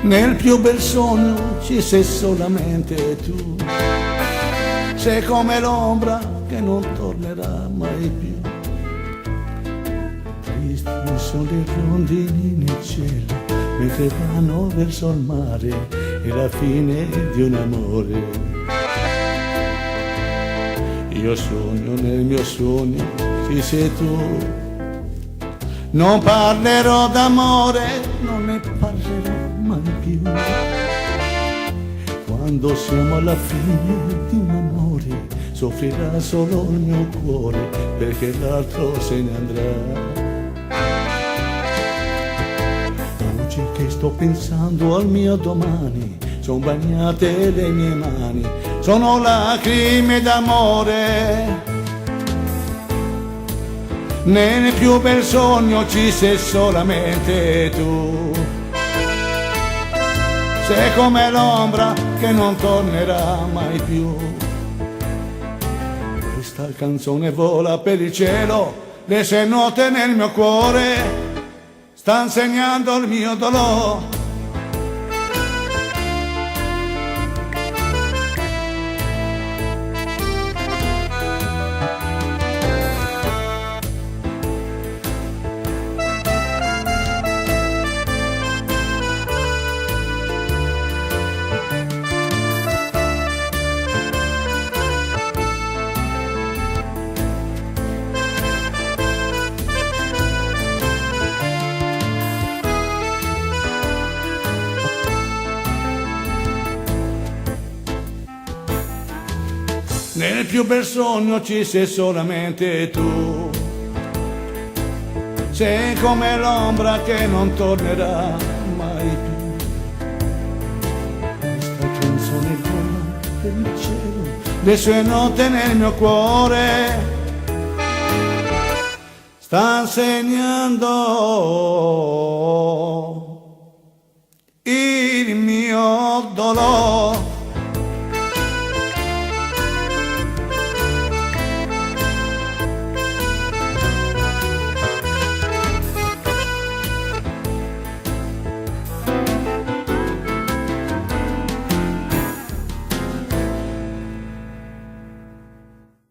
Nel più bel sogno ci sei solamente tu, sei come l'ombra che non tornerà mai più. Tristi sono le rondini nel cielo, mentre vanno verso il mare, è la fine di un amore. Io sogno nel mio sogno, ci sei tu. Non parlerò d'amore, non ne parlerò mai più. Quando siamo alla fine di un amore, soffrirà solo il mio cuore, perché l'altro se ne andrà. Oggi che sto pensando al mio domani, son bagnate le mie mani, sono lacrime d'amore. Nel più bel sogno ci sei solamente tu, sei come l'ombra che non tornerà mai più. Questa canzone vola per il cielo, le sue note nel mio cuore sta insegnando il mio dolore. Nel più bel sogno ci sei solamente tu, sei come l'ombra che non tornerà mai più. Questa canzone vola per il cielo, le sue note nel mio cuore sta insegnando il mio dolore.